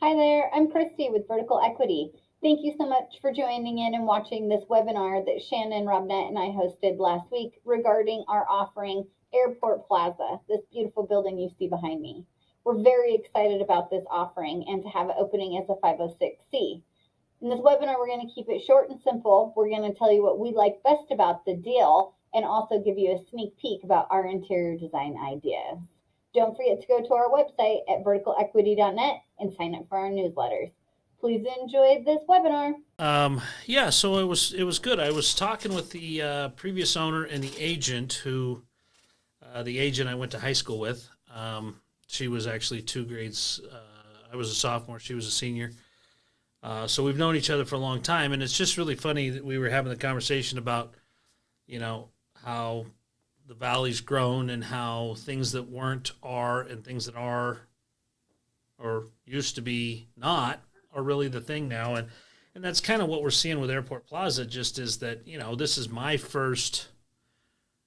Hi there, I'm Kristi with Vertical Equity. Thank you so much for joining in and watching this webinar that Shannon Robnett and I hosted last week regarding our offering Airport Plaza, this beautiful building you see behind me. We're very excited about this offering and to have it opening as a 506C. In this webinar, we're going to keep it short and simple. We're going to tell you what we like best about the deal and also give you a sneak peek about our interior design ideas. Don't forget to go to our website at verticalequity.net and sign up for our newsletters. Please enjoy this webinar. Yeah, so it was good. I was talking with the previous owner and the agent the agent I went to high school with. She was actually 2 grades. I was a sophomore. She was a senior. So we've known each other for a long time, and it's just really funny that we were having the conversation about, how the valley's grown and how things that weren't are and things that are or used to be not are really the thing now. And that's kind of what we're seeing with Airport Plaza, just is that, this is my first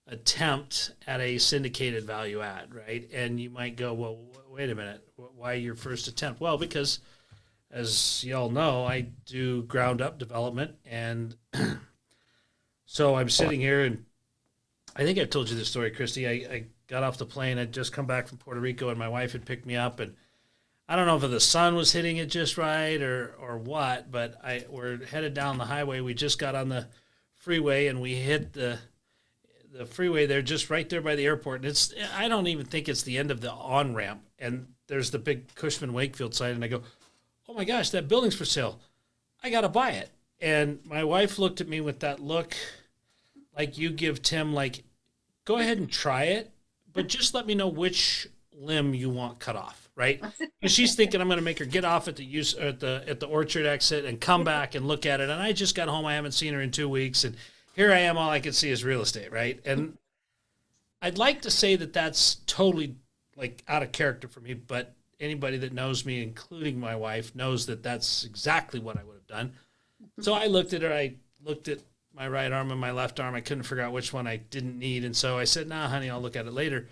attempt at a syndicated value add, right? And you might go, well, wait a minute, why your first attempt? Well, because as y'all know, I do ground up development. And so I'm sitting here, and I think I've told you this story, Kristi. I got off the plane. I'd just come back from Puerto Rico, and my wife had picked me up. And I don't know if the sun was hitting it just right or what, but we're headed down the highway. We just got on the freeway, and we hit the freeway there, just right there by the airport. And I don't even think it's the end of the on-ramp. And there's the big Cushman Wakefield sign, and I go, oh my gosh, that building's for sale. I got to buy it. And my wife looked at me with that look like you give Tim, like, go ahead and try it, but just let me know which limb you want cut off, right? Because she's thinking I'm going to make her get off at the Orchard exit and come back and look at it. And I just got home. I haven't seen her in 2 weeks. And here I am. All I can see is real estate, right? And I'd like to say that that's totally like out of character for me, but anybody that knows me, including my wife, knows that that's exactly what I would have done. So I looked at her. I looked at my right arm and my left arm. I couldn't figure out which one I didn't need. And so I said, nah, honey, I'll look at it later.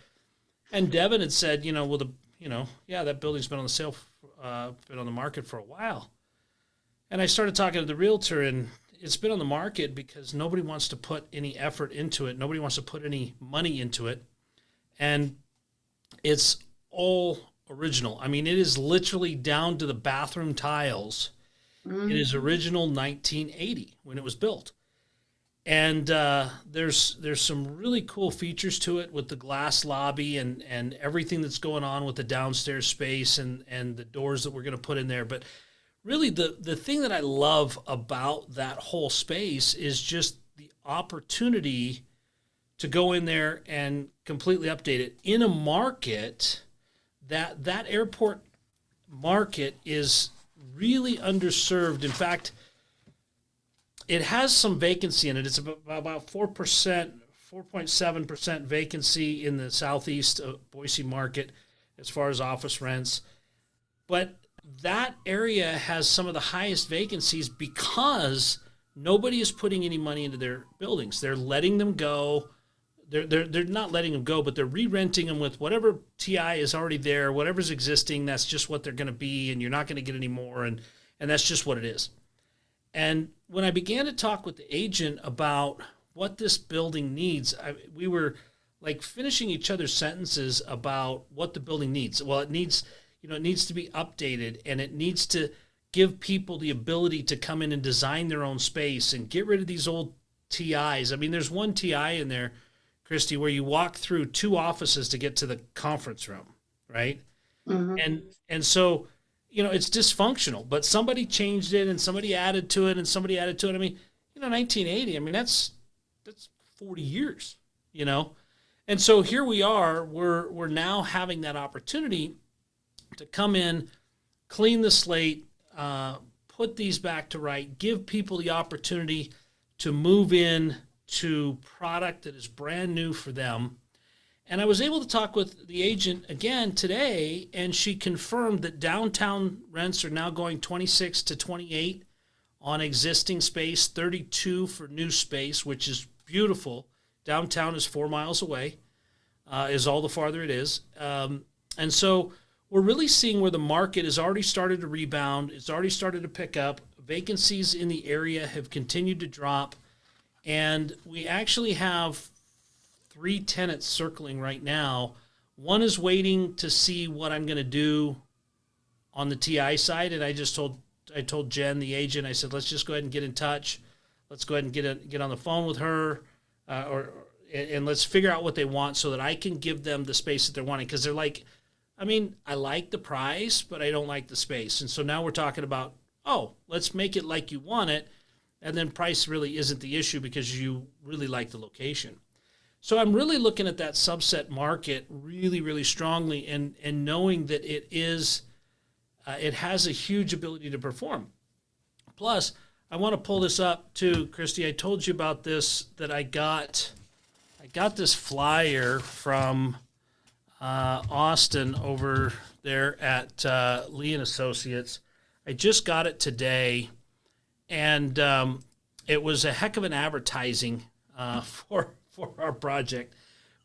And Devin had said, yeah, that building's been on the sale, been on the market for a while. And I started talking to the realtor, and it's been on the market because nobody wants to put any effort into it. Nobody wants to put any money into it. And it's all original. I mean, it is literally down to the bathroom tiles. Mm-hmm. It is original 1980 when it was built. And there's some really cool features to it with the glass lobby and everything that's going on with the downstairs space and the doors that we're going to put in there. But really the thing that I love about that whole space is just the opportunity to go in there and completely update it in a market that airport market is really underserved. In fact, it has some vacancy in it. It's about 4%, 4.7% vacancy in the southeast Boise market as far as office rents. But that area has some of the highest vacancies because nobody is putting any money into their buildings. They're letting them go. They're not letting them go, but they're re-renting them with whatever TI is already there, whatever's existing. That's just what they're going to be, and you're not going to get any more, and that's just what it is. And when I began to talk with the agent about what this building needs, we were like finishing each other's sentences about what the building needs. Well, it needs to be updated, and it needs to give people the ability to come in and design their own space and get rid of these old TIs. I mean, there's one TI in there, Kristi, where you walk through 2 offices to get to the conference room, right? Mm-hmm. And so, it's dysfunctional, but somebody changed it and somebody added to it and somebody added to it. I mean, 1980, I mean, that's 40 years, And so here we are, we're now having that opportunity to come in, clean the slate, put these back to right, give people the opportunity to move in to product that is brand new for them. And I was able to talk with the agent again today, and she confirmed that downtown rents are now going 26 to 28 on existing space, 32 for new space, which is beautiful. Downtown is 4 miles away, is all the farther it is. And so we're really seeing where the market has already started to rebound. It's already started to pick up. Vacancies in the area have continued to drop. And we actually have 3 tenants circling right now. One is waiting to see what I'm going to do on the TI side. And I told Jen, the agent, I said, let's just go ahead and get in touch. Let's go ahead and get on the phone with her, and let's figure out what they want so that I can give them the space that they're wanting. Because they're like, I mean, I like the price, but I don't like the space. And so now we're talking about, let's make it like you want it. And then price really isn't the issue because you really like the location. So I'm really looking at that subset market really, really strongly, and knowing that it has a huge ability to perform. Plus, I want to pull this up too, Kristi. I told you about this, that I got this flyer from Austin over there at Lee and Associates. I just got it today, and it was a heck of an advertising for our project,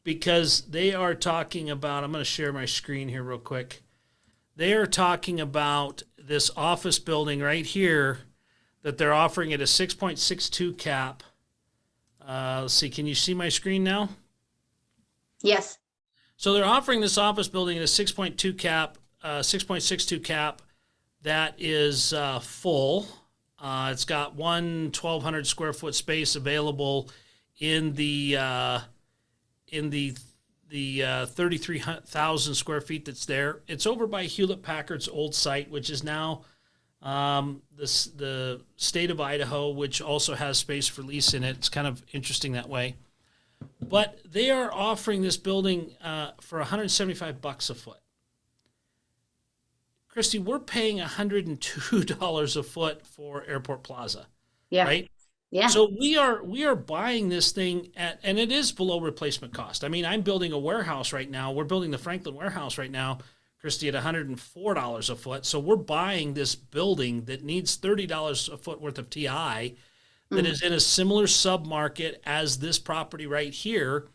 because they are talking about, I'm going to share my screen here real quick. They are talking about this office building right here that they're offering at a 6.62 cap. Let's see, can you see my screen now? Yes. So they're offering this office building at a 6.2 cap, 6.62 cap that is full. It's got 1,200 square foot space available in the 33,000 square feet that's there. It's over by Hewlett Packard's old site, which is now the state of Idaho, which also has space for lease in it. It's kind of interesting that way. But they are offering this building for $175 a foot. Kristi, we're paying $102 a foot for Airport Plaza. Yeah. Right? Yeah. So we are buying this thing and it is below replacement cost. I mean, I'm building a warehouse right now. We're building the Franklin warehouse right now, Kristi, at $104 a foot. So we're buying this building that needs $30 a foot worth of TI, that is in a similar sub-market as this property right here.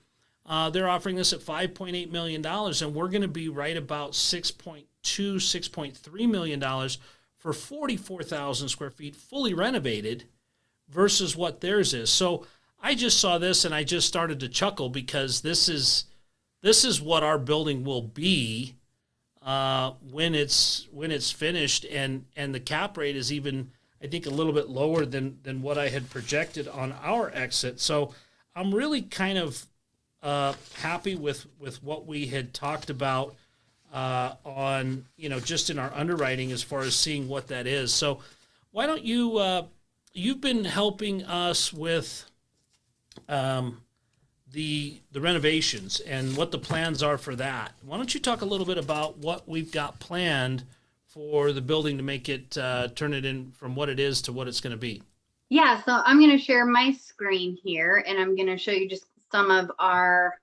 They're offering this at $5.8 million, and we're going to be right about $6.2, $6.3 million for 44,000 square feet, fully renovated, versus what theirs is. So I just saw this and I just started to chuckle, because this is what our building will be when it's finished, and the cap rate is even, I think, a little bit lower than what I had projected on our exit. So I'm really kind of happy with what we had talked about on, just in our underwriting as far as seeing what that is. So why don't you, you've been helping us with the renovations and what the plans are for that. Why don't you talk a little bit about what we've got planned for the building to make it, turn it in from what it is to what it's going to be? Yeah, so I'm going to share my screen here, and I'm going to show you just some of our,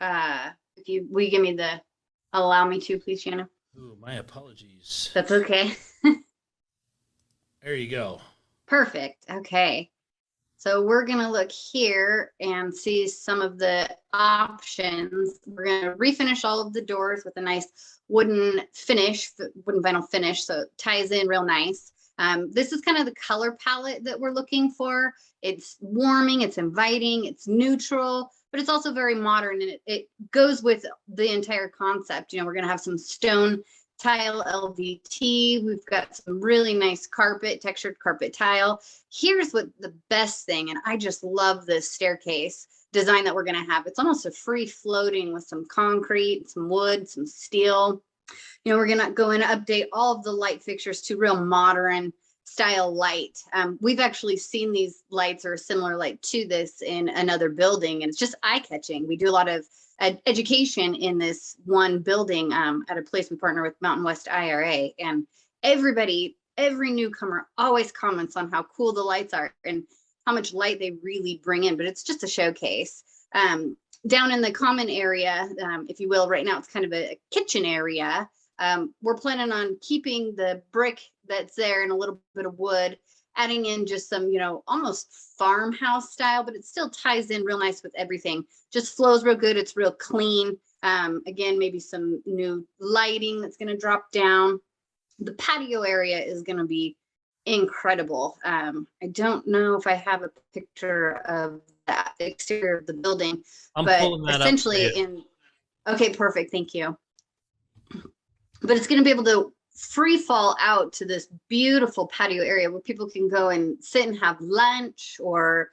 will you give me allow me to, please, Shannon? Ooh, my apologies. That's okay. There you go. Perfect. Okay. So we're going to look here and see some of the options. We're going to refinish all of the doors with a nice wooden vinyl finish, so it ties in real nice. This is kind of the color palette that we're looking for. It's warming, it's inviting, it's neutral, but it's also very modern, and it goes with the entire concept. We're going to have some stone tile LVT. We've got some really nice textured carpet tile. Here's what the best thing, and I just love this staircase design that we're going to have. It's almost a free floating with some concrete, some wood, some steel. We're going to go in and update all of the light fixtures to real modern style light. We've actually seen these lights or a similar light to this in another building, and it's just eye-catching. We do a lot of education in this one building at a place we partner with Mountain West IRA, and every newcomer always comments on how cool the lights are and how much light they really bring in, but it's just a showcase. Down in the common area, if you will, right now it's kind of a kitchen area. We're planning on keeping the brick that's there and a little bit of wood, adding in just some, almost farmhouse style, but it still ties in real nice with everything. Just flows real good. It's real clean. Again, maybe some new lighting that's going to drop down. The patio area is going to be incredible. I don't know if I have a picture of that exterior of the building, I'm but pulling that up for essentially you. okay, perfect. Thank you. But it's going to be able to free fall out to this beautiful patio area where people can go and sit and have lunch or,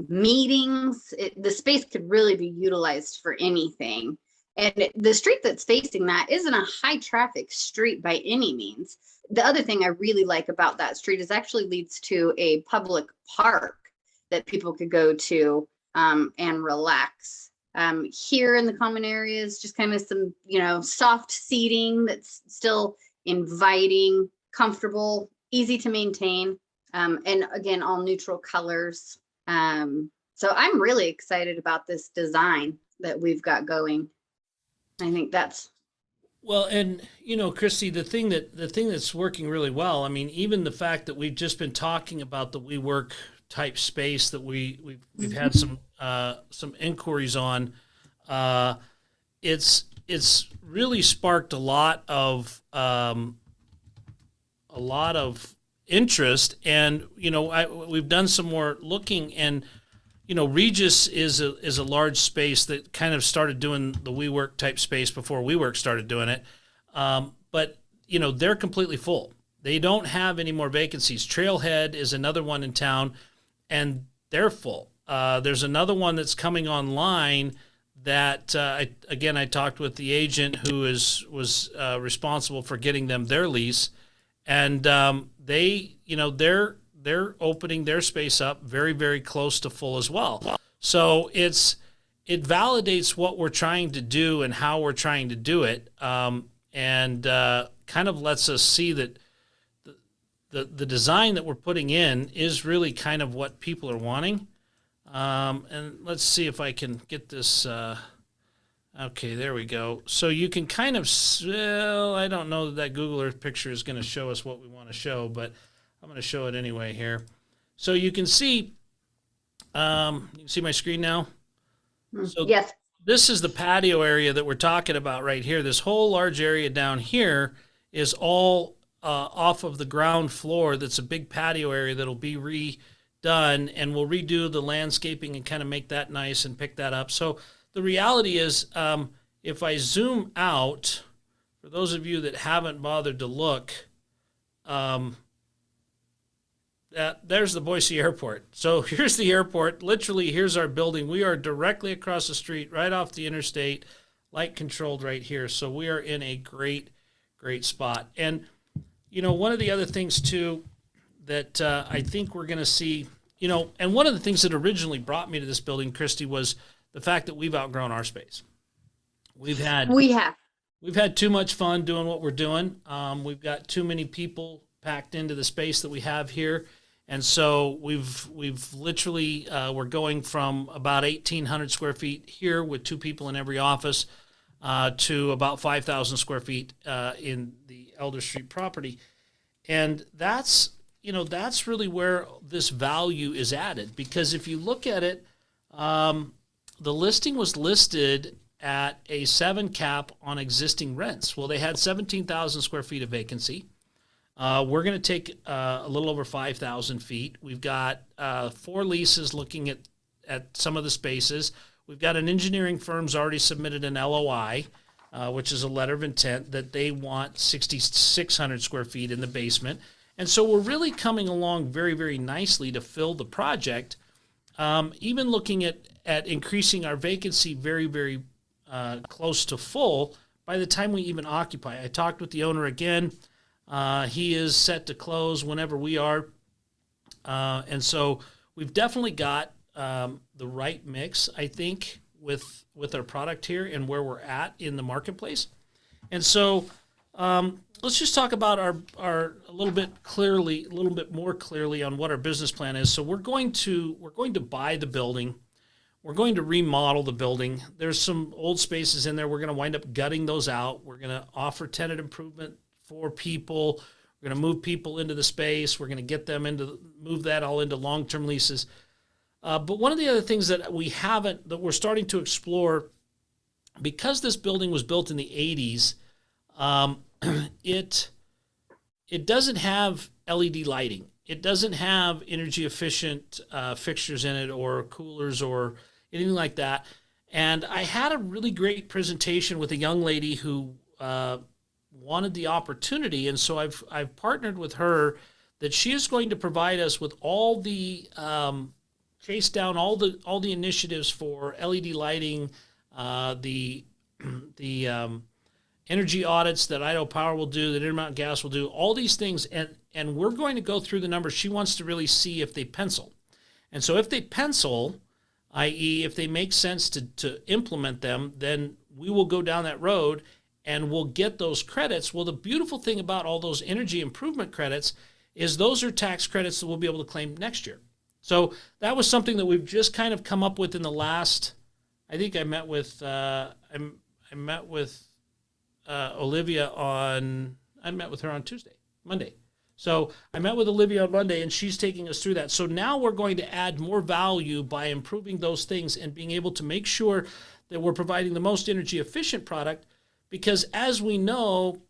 meetings. The space could really be utilized for anything. And the street that's facing that isn't a high traffic street by any means. The other thing I really like about that street is actually leads to a public park that people could go to and relax. Here in the common areas, just kind of some, soft seating that's still inviting, comfortable, easy to maintain. And again, all neutral colors. So I'm really excited about this design that we've got going. I think that's Well, and Kristi, the thing that's working really well. I mean, even the fact that we've just been talking about the WeWork type space that we've had some inquiries on. It's really sparked a lot of interest, and we've done some more looking, and Regis is a large space that kind of started doing the WeWork type space before WeWork started doing it. But they're completely full. They don't have any more vacancies. Trailhead is another one in town, and they're full. There's another one that's coming online that I talked with the agent who was responsible for getting them their lease, and they're opening their space up very, very close to full as well. So it validates what we're trying to do and how we're trying to do it, and kind of lets us see that the design that we're putting in is really kind of what people are wanting. And let's see if I can get this. Okay, there we go. So you can kind of, I don't know that Google Earth picture is going to show us what we want to show, but I'm going to show it anyway here. So you can see, my screen now. So yes. This is the patio area that we're talking about right here. This whole large area down here is all off of the ground floor. That's a big patio area that'll be redone, and we'll redo the landscaping and kind of make that nice and pick that up. So the reality is, if I zoom out, for those of you that haven't bothered to look, there's the Boise Airport. So here's the airport. Literally, here's our building. We are directly across the street, right off the interstate, light controlled right here. So we are in a great, great spot. And, one of the other things, too, that I think we're going to see, and one of the things that originally brought me to this building, Kristi, was the fact that we've outgrown our space. We have had too much fun doing what we're doing. We've got too many people packed into the space that we have here. And so we've literally, we're going from about 1,800 square feet here with 2 people in every office to about 5,000 square feet in the Elder Street property. And that's really where this value is added. Because if you look at it, the listing was listed at a 7 cap on existing rents. Well, they had 17,000 square feet of vacancy. We're going to take a little over 5,000 feet. We've got 4 leases looking at some of the spaces. We've got an engineering firm's already submitted an LOI, which is a letter of intent that they want 6,600 square feet in the basement. And so we're really coming along very, very nicely to fill the project. Even looking at increasing our vacancy very, very close to full by the time we even occupy. I talked with the owner again. He is set to close whenever we are. And so we've definitely got the right mix, I think, with our product here and where we're at in the marketplace. And so let's just talk about our a little bit more clearly on what our business plan is. So we're going to buy the building. We're going to remodel the building. There's some old spaces in there. We're going to wind up gutting those out. We're going to offer tenant improvement for people. We're going to move people into the space. We're going to move that all into long-term leases. But one of the other things that we're starting to explore because this building was built in the 80s, it doesn't have LED lighting. It doesn't have energy efficient fixtures in it or coolers or anything like that. And I had a really great presentation with a young lady who wanted the opportunity, and so I've partnered with her that she is going to provide us with all the chase down all the initiatives for LED lighting, the energy audits that Idaho Power will do, that Intermountain Gas will do, all these things, and we're going to go through the numbers. She wants to really see if they pencil. And so if they pencil, i.e. if they make sense to implement them, then we will go down that road and we'll get those credits. Well, the beautiful thing about all those energy improvement credits is those are tax credits that we'll be able to claim next year. So that was something that we've just kind of come up with in the last, I think I met with Olivia I met with her on Monday. So I met with Olivia on Monday, and she's taking us through that. So now we're going to add more value by improving those things and being able to make sure that we're providing the most energy efficient product, because as we know,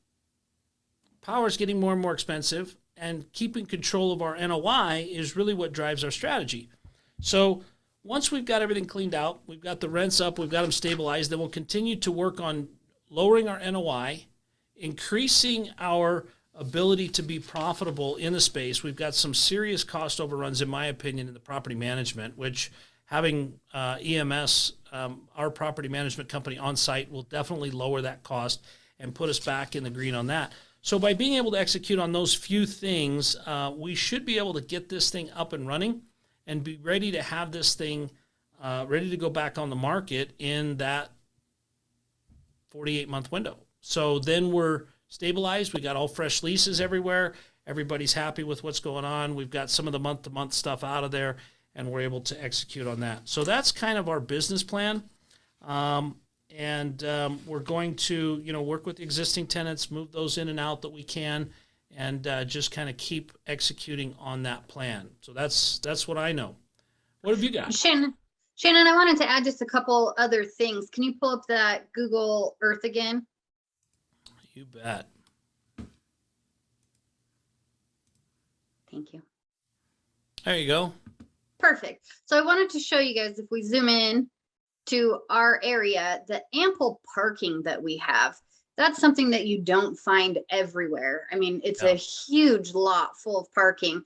power is getting more and more expensive, and keeping control of our NOI is really what drives our strategy. So once we've got everything cleaned out, we've got the rents up, we've got them stabilized, then we'll continue to work on lowering our NOI, increasing our ability to be profitable in the space. We've got some serious cost overruns, in my opinion, in the property management, which having EMS, our property management company on site, will definitely lower that cost and put us back in the green on that. So by being able to execute on those few things, we should be able to get this thing up and running and be ready to have this thing ready to go back on the market in that 48-month window. So then we're stabilized. We got all fresh leases everywhere. Everybody's happy with what's going on. We've got some of the month-to-month stuff out of there, and we're able to execute on that. So that's kind of our business plan. And we're going to, work with the existing tenants, move those in and out that we can, and just kind of keep executing on that plan. So that's what I know. What have you got? Shannon, I wanted to add just a couple other things. Can you pull up that Google Earth again? You bet. Thank you. There you go. Perfect. So I wanted to show you guys, if we zoom in to our area, the ample parking that we have. That's something that you don't find everywhere. I mean, it's a huge lot full of parking.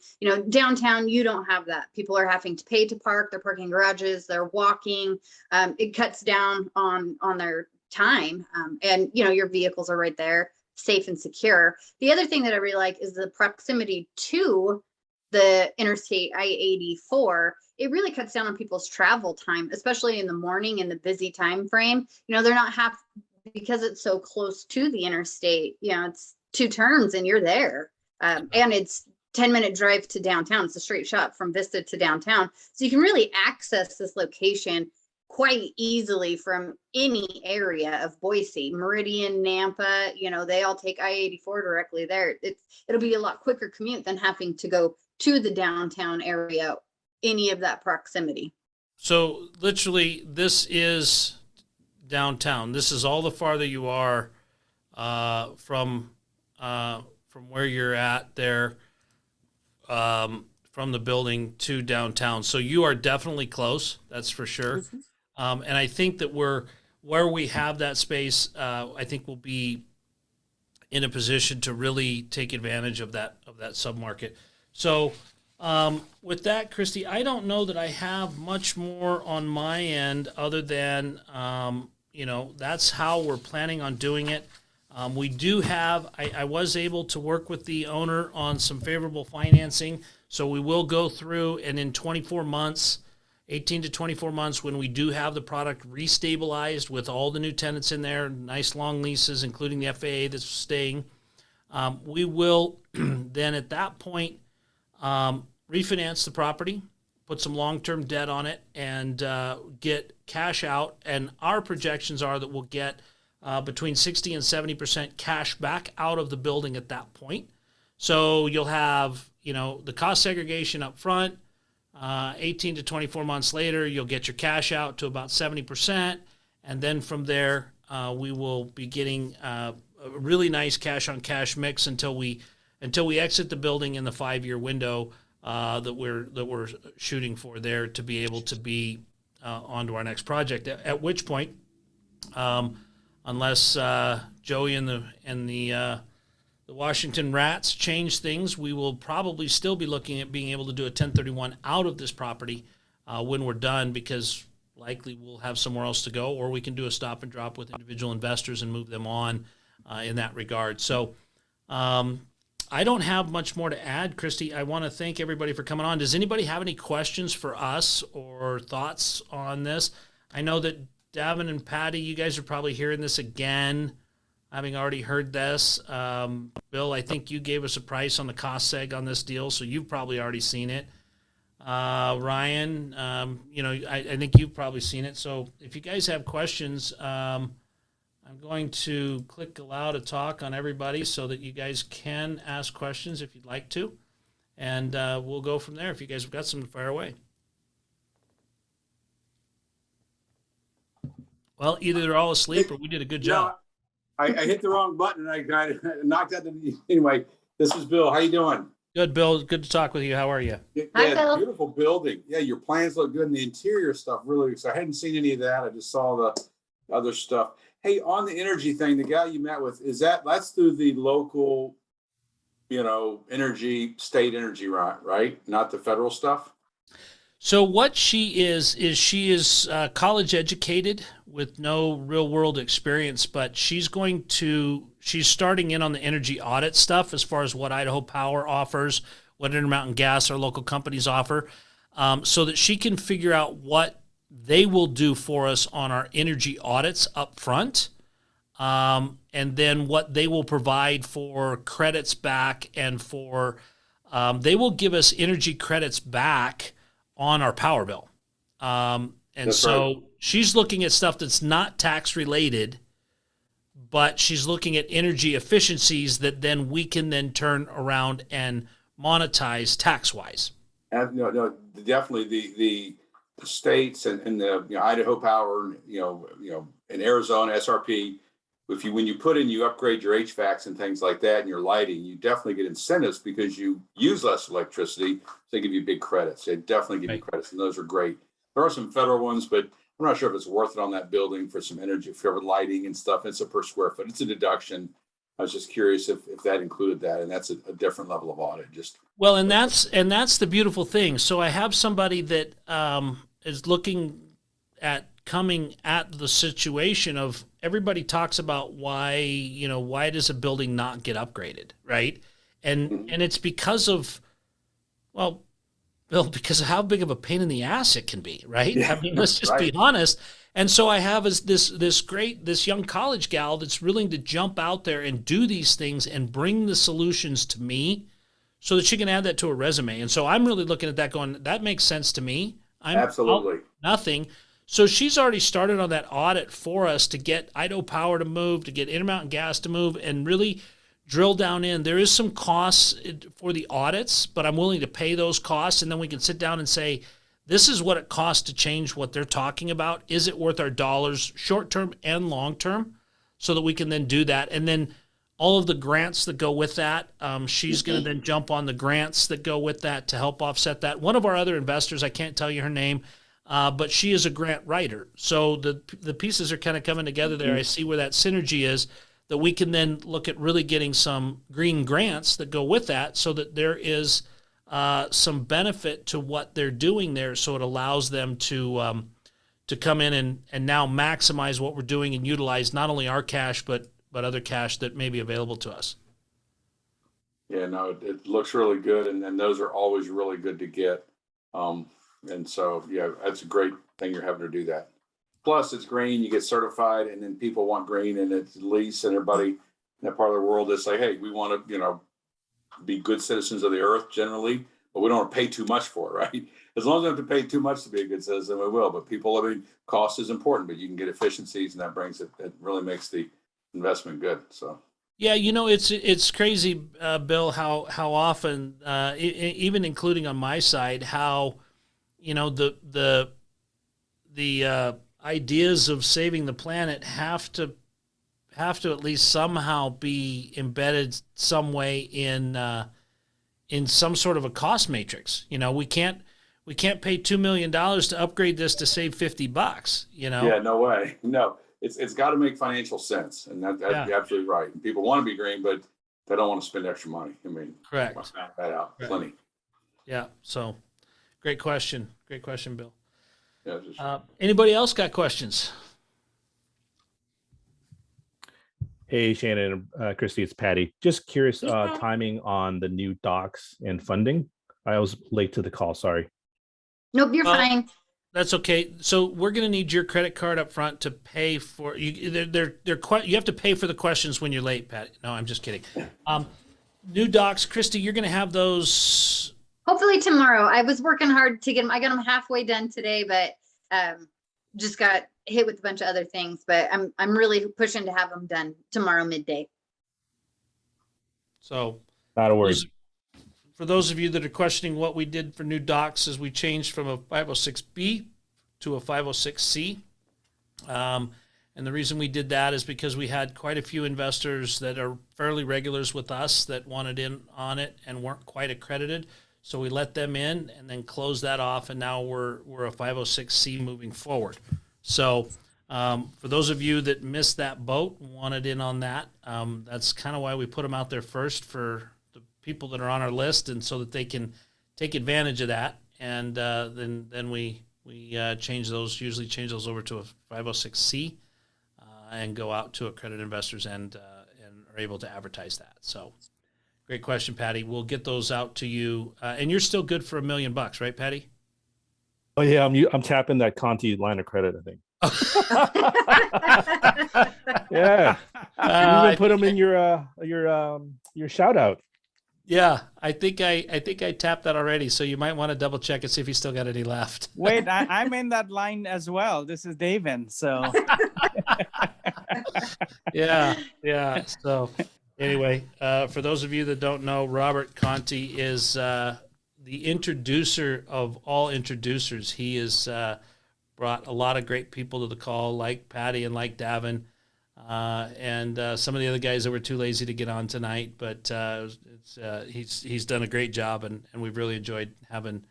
Downtown, you don't have that. People are having to pay to park. They're parking garages. They're walking. It cuts down on their time. And your vehicles are right there, safe and secure. The other thing that I really like is the proximity to the Interstate I-84. It really cuts down on people's travel time, especially in the morning in the busy time frame. They're not because it's so close to the interstate. It's 2 turns and you're there. And it's 10-minute drive to downtown. It's a straight shot from Vista to downtown. So you can really access this location quite easily from any area of Boise. Meridian, Nampa, they all take I-84 directly there. It'll be a lot quicker commute than having to go to the downtown area, any of that proximity. So literally, this is downtown. This is all the farther you are from where you're at there, from the building to downtown. So you are definitely close. That's for sure. Mm-hmm. And I think that where we have that space, I think we'll be in a position to really take advantage of that submarket. So with that, Kristi, I don't know that I have much more on my end other than, that's how we're planning on doing it. We do have, I was able to work with the owner on some favorable financing. So we will go through, and in 24 months, 18 to 24 months, when we do have the product restabilized with all the new tenants in there, nice long leases, including the FAA that's staying, we will then at that point refinance the property, put some long-term debt on it, and get cash out. And our projections are that we'll get between 60 and 70% cash back out of the building at that point. So you'll have, the cost segregation up front. 18 to 24 months later, you'll get your cash out to about 70%. And then from there, we will be getting a really nice cash-on-cash mix until we exit the building in the 5-year window that we're shooting for there to be able to be onto our next project. At which point, unless Joey and the Washington Rats change things, we will probably still be looking at being able to do a 1031 out of this property when we're done, because likely we'll have somewhere else to go, or we can do a stop and drop with individual investors and move them on in that regard. So I don't have much more to add. Kristi, I want to thank everybody for coming on. Does anybody have any questions for us or thoughts on this? I know that Davin and Patty, you guys are probably hearing this again, having already heard this. Bill, I think you gave us a price on the cost seg on this deal, so you've probably already seen it. Ryan, I think you've probably seen it. So if you guys have questions, I'm going to click allow to talk on everybody so that you guys can ask questions if you'd like to. And we'll go from there if you guys have got some to fire away. Well, either they're all asleep or we did a good job. I hit the wrong button and I got knocked out the. Anyway, this is Bill. How you doing? Good, Bill. Good to talk with you. How are you? Hi, Bill. Beautiful building. Yeah, your plans look good and the interior stuff really. So I hadn't seen any of that. I just saw the other stuff. Hey, on the energy thing, the guy you met with, that's through the local, state energy, right? Not the federal stuff? So what she is college educated with no real world experience, but she's starting in on the energy audit stuff as far as what Idaho Power offers, what Intermountain Gas, our local companies offer, so that she can figure out what they will do for us on our energy audits up front, and then what they will provide for credits back and for they will give us energy credits back on our power bill. She's looking at stuff that's not tax related, but she's looking at energy efficiencies that then we can then turn around and monetize tax wise. No, definitely the states and the Idaho Power, in Arizona, SRP, when you put in, you upgrade your HVACs and things like that and your lighting, you definitely get incentives because you use less electricity. So they give you big credits. They definitely give you credits, and those are great. There are some federal ones, but I'm not sure if it's worth it on that building for some energy, for lighting and stuff. It's a per square foot. It's a deduction. I was just curious if that included that, and that's a different level of audit. And that's the beautiful thing. So I have somebody that is looking at coming at the situation of everybody talks about why does a building not get upgraded, right? And it's because of, well, Bill, because of how big of a pain in the ass it can be, right? Yeah, I mean, let's just be honest. And so I have this young college gal that's willing to jump out there and do these things and bring the solutions to me so that she can add that to her resume. And so I'm really looking at that going, that makes sense to me. Absolutely. Nothing. So she's already started on that audit for us to get Idaho Power to move, to get Intermountain Gas to move, and really drill down in. There is some costs for the audits, but I'm willing to pay those costs, and then we can sit down and say, this is what it costs to change what they're talking about. Is it worth our dollars, short-term and long-term, so that we can then do that? And then all of the grants that go with that, she's going to then jump on the grants that go with that to help offset that. One of our other investors, I can't tell you her name, but she is a grant writer. So the pieces are kind of coming together there. I see where that synergy is, that we can then look at really getting some green grants that go with that so that there is some benefit to what they're doing there. So it allows them to come in and now maximize what we're doing and utilize not only our cash, but other cash that may be available to us. Yeah, no, it looks really good. And then those are always really good to get. And so, yeah, that's a great thing you're having to do that. Plus, it's green, you get certified, and then people want green, and it's lease, and everybody in that part of the world is like, hey, we want to, be good citizens of the earth generally, but we don't want to pay too much for it, right? As long as we don't have to pay too much to be a good citizen, we will. But cost is important, but you can get efficiencies, and that brings it really makes the investment good. So. Yeah, it's crazy, Bill, how often, even including on my side, how, the ideas of saving the planet have to at least somehow be embedded some way in some sort of a cost matrix. You know, we can't pay $2 million to upgrade this to save $50. You know? Yeah, no way. No, it's got to make financial sense, and that's You're absolutely right. And people want to be green, but they don't want to spend extra money. I mean, correct. Knock that out. Correct. Plenty. Yeah. So, great question. Great question, Bill. Yeah. Anybody else got questions? Hey, Shannon and Kristi, it's Patty. Just curious, timing on the new docs and funding. I was late to the call. Sorry. Nope, you're fine. That's okay. So we're going to need your credit card up front to pay for you. You have to pay for the questions when you're late, Pat. No, I'm just kidding. New docs, Kristi, you're going to have those. Hopefully tomorrow. I was working hard to get them. I got them halfway done today, but just got hit with a bunch of other things. But I'm really pushing to have them done tomorrow midday. So not a worry. For those of you that are questioning what we did for new docs, is we changed from a 506B to a 506C. And the reason we did that is because we had quite a few investors that are fairly regulars with us that wanted in on it and weren't quite accredited. So we let them in and then closed that off, and now we're a 506C moving forward. So for those of you that missed that boat and wanted in on that, that's kind of why we put them out there first for the people that are on our list, and so that they can take advantage of that. And then we change those over to a 506C and go out to accredited investors and are able to advertise that. So. Great question, Patty. We'll get those out to you. And you're still good for $1 million, right, Patty? Oh yeah, I'm tapping that Conti line of credit, I think. Yeah. You can put them in your shout out. Yeah, I think I tapped that already. So you might want to double check and see if you still got any left. Wait, I'm in that line as well. This is David. So yeah. So anyway, for those of you that don't know, Robert Conti is the introducer of all introducers. He has brought a lot of great people to the call, like Patty and like Davin, and some of the other guys that were too lazy to get on tonight. But he's done a great job, and we've really enjoyed having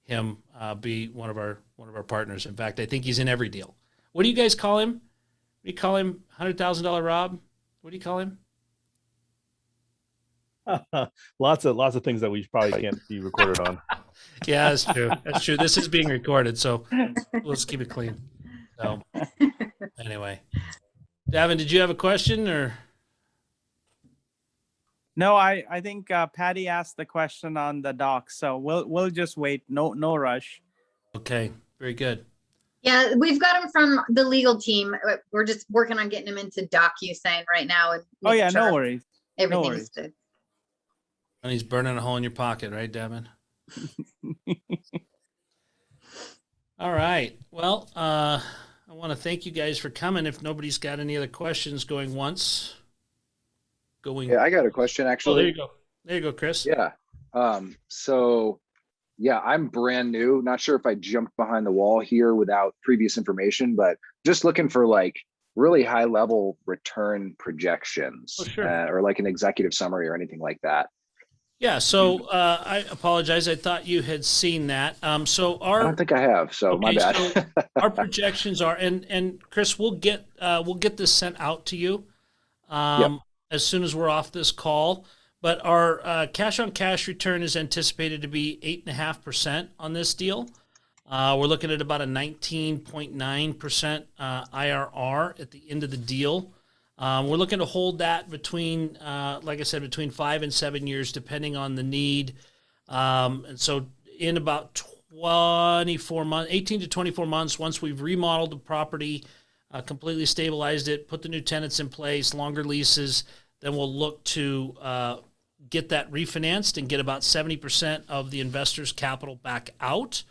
him be one of our partners. In fact, I think he's in every deal. What do you guys call him? Do you call him $100,000 Rob? What do you call him? Lots of things that we probably can't be recorded on. Yeah, that's true. That's true. This is being recorded, so let's keep it clean. So anyway, Davin, did you have a question or? no, I think Patty asked the question on the docs, so we'll just wait. No rush. Okay, very good. Yeah, we've got them from the legal team. We're just working on getting them into DocuSign right now. And Oh yeah, no worries. Everything's good. And he's burning a hole in your pocket, right, Davin? All right. Well, I want to thank you guys for coming. If nobody's got any other questions, going once, going. Yeah, I got a question actually. Oh, there you go. There you go, Chris. Yeah. So yeah, I'm brand new. Not sure if I jumped behind the wall here without previous information, but just looking for like really high level return projections, Oh, sure. or like an executive summary or anything like that. Yeah. So I apologize. I thought you had seen that. So I don't think I have, so my bad. So our projections are, and Chris, we'll get this sent out to you as soon as we're off this call. But our cash on cash return is anticipated to be 8.5% on this deal. We're looking at about a 19.9% IRR at the end of the deal. We're looking to hold that between, like I said, between 5 and 7 years, depending on the need. And so in about 24 months, 18 to 24 months, once we've remodeled the property, completely stabilized it, put the new tenants in place, longer leases, then we'll look to get that refinanced and get about 70% of the investor's capital back out.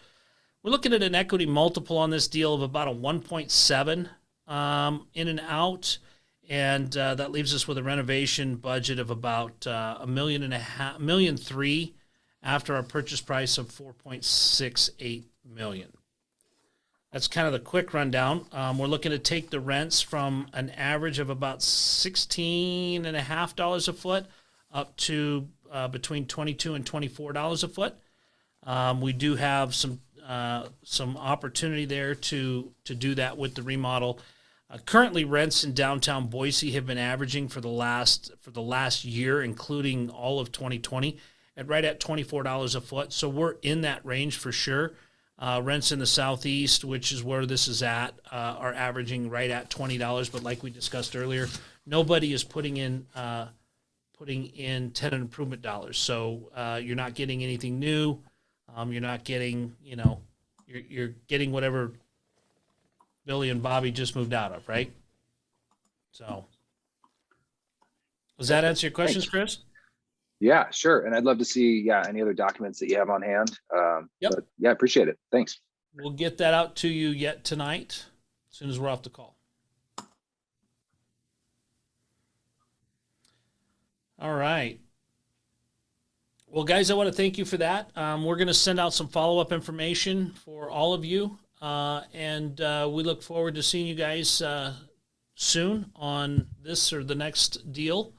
We're looking at an equity multiple on this deal of about a 1.7 in and out. And that leaves us with a renovation budget of about $1.3 million after our purchase price of $4.68 million. that's kind of the quick rundown. We're looking to take the rents from an average of about $16.50 a foot up to between $22 and $24 a foot. We do have some opportunity there to do that with the remodel. Currently, rents in downtown Boise have been averaging for the last year, including all of 2020, right at $24 a foot. So we're in that range for sure. Rents in the southeast, which is where this is at, are averaging right at $20. But like we discussed earlier, nobody is putting in tenant improvement dollars. So you're not getting anything new. You're not getting, you're getting whatever Billy and Bobby just moved out of, right? So, does that answer your questions, Thanks. Chris? Yeah, sure. And I'd love to see, any other documents that you have on hand. Yep. But yeah, appreciate it. Thanks. We'll get that out to you yet tonight, as soon as we're off the call. All right. Well, guys, I want to thank you for that. We're going to send out some follow-up information for all of you, and we look forward to seeing you guys soon on this or the next deal.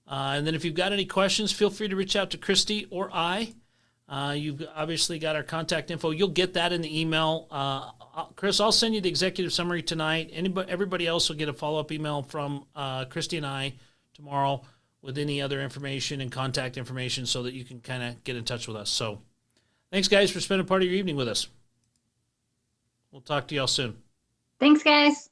And then if you've got any questions, feel free to reach out to Kristi or I. You've obviously got our contact info. You'll get that in the email. Chris, I'll send you the executive summary tonight. Everybody else will get a follow-up email from Kristi and I tomorrow with any other information and contact information so that you can kind of get in touch with us. So thanks, guys, for spending part of your evening with us. We'll talk to y'all soon. Thanks, guys.